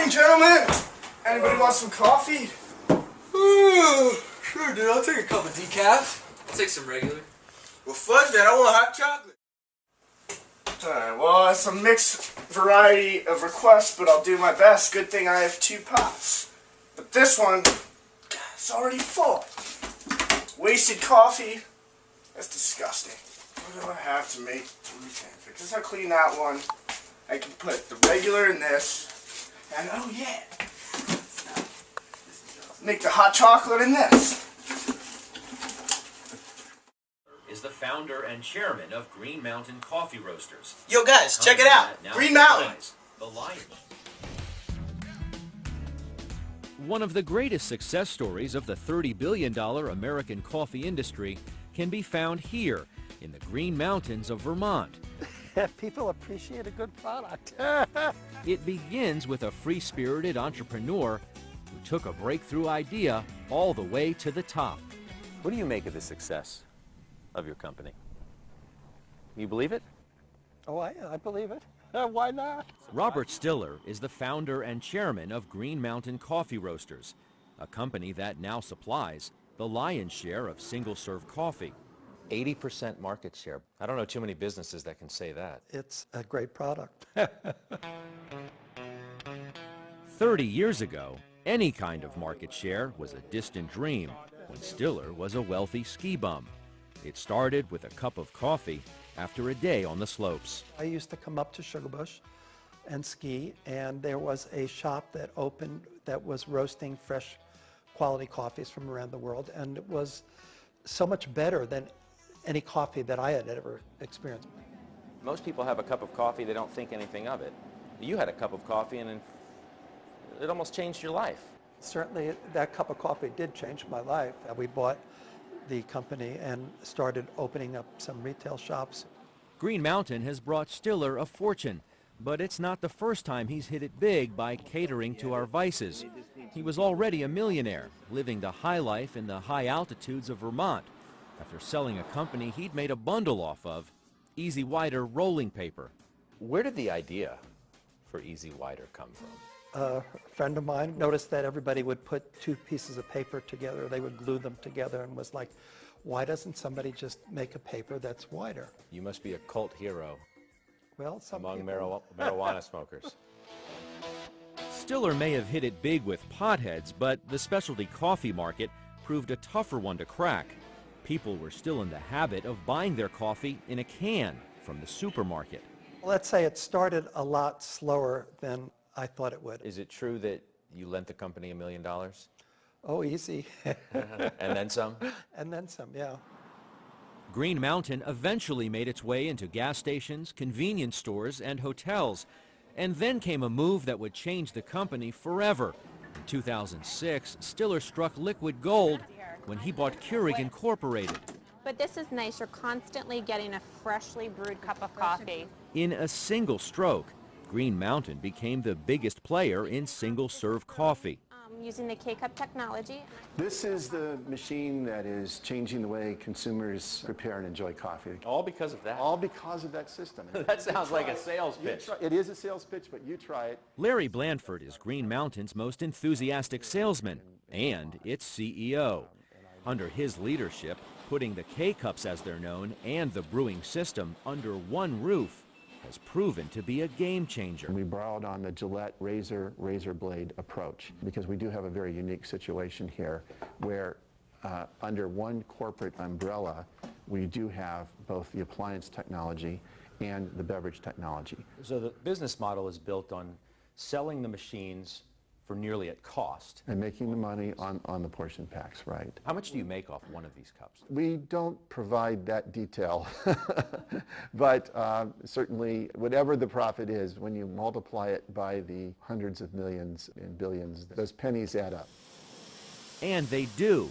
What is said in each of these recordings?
morning, gentlemen. Anybody want some coffee? Sure, dude. I'll take a cup of decaf. I'll take some regular. Well, fudge that. I want hot chocolate. Alright, well, it's a mixed variety of requests, but I'll do my best. Good thing I have 2 pots. But this one, it's already full. Wasted coffee. That's disgusting. What do I have to make 3 pancakes? Just how clean that one. I can put the regular in this. And oh yeah. Make the hot chocolate in this. Is the founder and chairman of Green Mountain Coffee Roasters. Yo, guys, check it out. Green Mountain. The Lion. One of the greatest success stories of the $30 billion American coffee industry can be found here in the Green Mountains of Vermont. People appreciate a good product. It begins with a free-spirited entrepreneur who took a breakthrough idea all the way to the top. What do you make of the success of your company? You believe it? Oh, I believe it. Why not? Robert Stiller is the founder and chairman of Green Mountain Coffee Roasters, a company that now supplies the lion's share of single-serve coffee. 80% market share. I don't know too many businesses that can say that. It's a great product. 30 years ago, any kind of market share was a distant dream when Stiller was a wealthy ski bum. It started with a cup of coffee after a day on the slopes. I used to come up to Sugarbush and ski, and there was a shop that opened that was roasting fresh quality coffees from around the world, and it was so much better than any coffee that I had ever experienced. Most people have a cup of coffee, they don't think anything of it. You had a cup of coffee and it almost changed your life. Certainly that cup of coffee did change my life. We bought the company and started opening up some retail shops. Green Mountain has brought Stiller a fortune, but it's not the first time he's hit it big by catering to our vices. He was already a millionaire, living the high life in the high altitudes of Vermont, after selling a company he'd made a bundle off of, Easy Wider rolling paper. Where did the idea for Easy Wider come from? A friend of mine noticed that everybody would put 2 pieces of paper together. They would glue them together and was like, why doesn't somebody just make a paper that's wider? You must be a cult hero Well, some among people... marijuana smokers. Stiller may have hit it big with potheads, but the specialty coffee market proved a tougher one to crack. People were still in the habit of buying their coffee in a can from the supermarket. Let's say it started a lot slower than I thought it would. Is it true that you lent the company $1 million? Oh, easy. And then some? And then some, yeah. Green Mountain eventually made its way into gas stations, convenience stores, and hotels. And then came a move that would change the company forever. In 2006, Stiller struck liquid gold when he bought Keurig Incorporated. But this is nice. You're constantly getting a freshly brewed cup of coffee. In a single stroke, Green Mountain became the biggest player in single-serve coffee. Using the K-Cup technology. This is the machine that is changing the way consumers prepare and enjoy coffee. All because of that? All because of that system. That sounds like a sales pitch. It is a sales pitch, but you try it. Larry Blandford is Green Mountain's most enthusiastic salesman and its CEO. Under his leadership, putting the K-Cups, as they're known, and the brewing system under one roof has proven to be a game changer. We borrowed on the Gillette razor blade approach because we do have a very unique situation here where under one corporate umbrella we do have both the appliance technology and the beverage technology. So the business model is built on selling the machines for nearly at cost. And making the money on the portion packs, right. How much do you make off one of these cups? We don't provide that detail, but certainly whatever the profit is, when you multiply it by the hundreds of millions and billions, those pennies add up. And they do.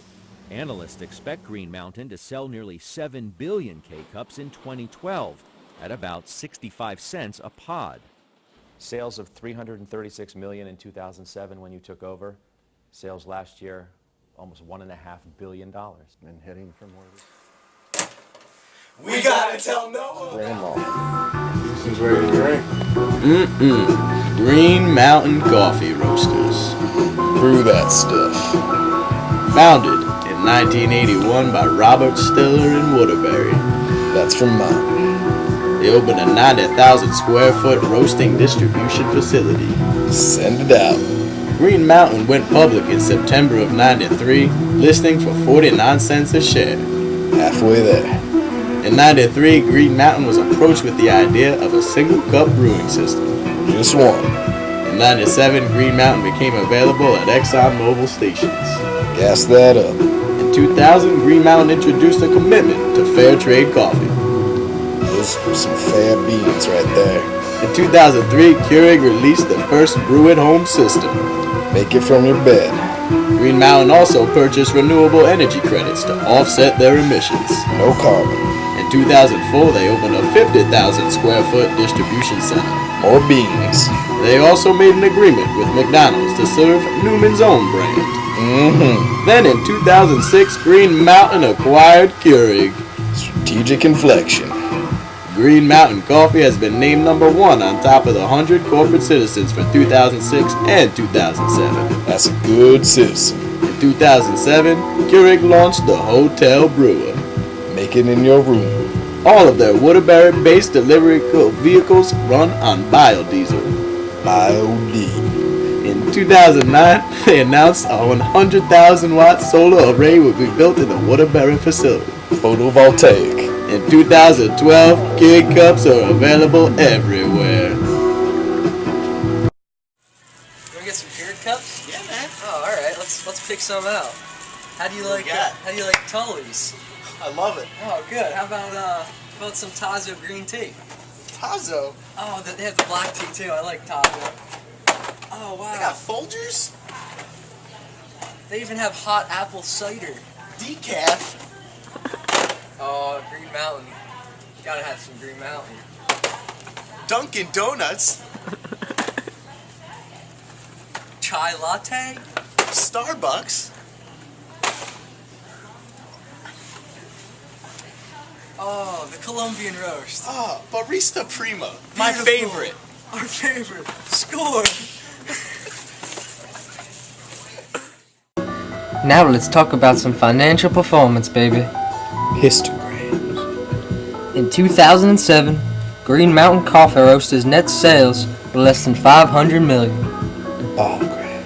Analysts expect Green Mountain to sell nearly 7 billion K-Cups in 2012 at about 65 cents a pod. Sales of $336 million in 2007 when you took over. Sales last year, almost $1.5 billion. And heading for more. We gotta tell Noah. This is ready to drink. Green Mountain Coffee Roasters. Brew that stuff. Founded in 1981 by Robert Stiller in Waterbury. That's from mine. They opened a 90,000 square foot roasting distribution facility. Send it out. Green Mountain went public in September of '93, listing for 49 cents a share. Halfway there. In '93, Green Mountain was approached with the idea of a single cup brewing system. Just one. In '97, Green Mountain became available at ExxonMobil stations. Gas that up. In 2000, Green Mountain introduced a commitment to fair trade coffee. Those are some fair beans right there. In 2003, Keurig released the first brew-at-home system. Make it from your bed. Green Mountain also purchased renewable energy credits to offset their emissions. No carbon. In 2004, they opened a 50,000 square foot distribution center. More beans. They also made an agreement with McDonald's to serve Newman's Own brand. Then in 2006, Green Mountain acquired Keurig. Strategic inflection. Green Mountain Coffee has been named #1 on top of the 100 corporate citizens for 2006 and 2007. That's a good citizen. In 2007, Keurig launched the Hotel Brewer. Make it in your room. All of their Waterbury-based delivery vehicles run on biodiesel. Bio-D. In 2009, they announced a 100,000 watt solar array would be built in the Waterbury facility. Photovoltaic. In 2012, Keurig cups are available everywhere. You wanna get some Keurig cups? Yeah, man. Oh, all right. Let's pick some out. How do you like Tully's? I love it. Oh, good. How about some Tazo green tea? Tazo. Oh, they have the black tea too. I like Tazo. Oh wow. They got Folgers? They even have hot apple cider. Decaf. Oh, Green Mountain. Gotta have some Green Mountain. Dunkin' Donuts. Chai latte. Starbucks. Oh, the Colombian roast. Oh, Barista Prima. My Beautiful. favorite. Our favorite. Score. Now let's talk about some financial performance, baby. Histograms. In 2007, Green Mountain Coffee Roasters' net sales were less than $500 million. Ball graph.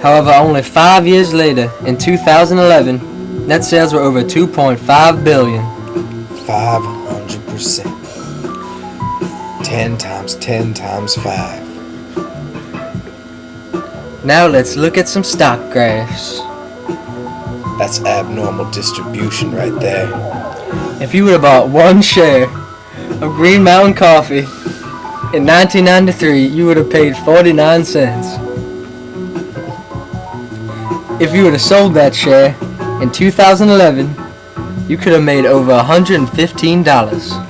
However, only 5 years later, in 2011, net sales were over $2.5 billion. 500%. 10 times 10 times 5. Now let's look at some stock graphs. That's abnormal distribution right there. If you would have bought one share of Green Mountain Coffee in 1993, you would have paid 49 cents. If you would have sold that share in 2011, you could have made over $115.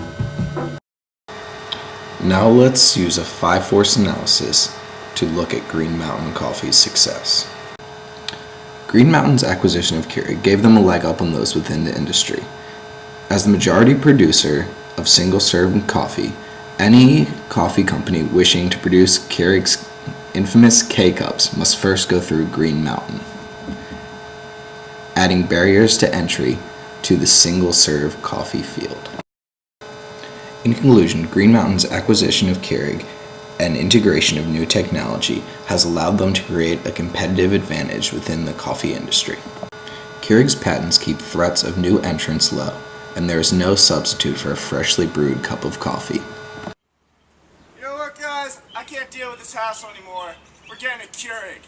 Now let's use a 5-force analysis to look at Green Mountain Coffee's success. Green Mountain's acquisition of Keurig gave them a leg up on those within the industry. As the majority producer of single-serve coffee, any coffee company wishing to produce Keurig's infamous K-Cups must first go through Green Mountain, adding barriers to entry to the single-serve coffee field. In conclusion, Green Mountain's acquisition of Keurig and integration of new technology has allowed them to create a competitive advantage within the coffee industry. Keurig's patents keep threats of new entrants low, and there is no substitute for a freshly brewed cup of coffee. You know what, guys? I can't deal with this hassle anymore. We're getting a Keurig.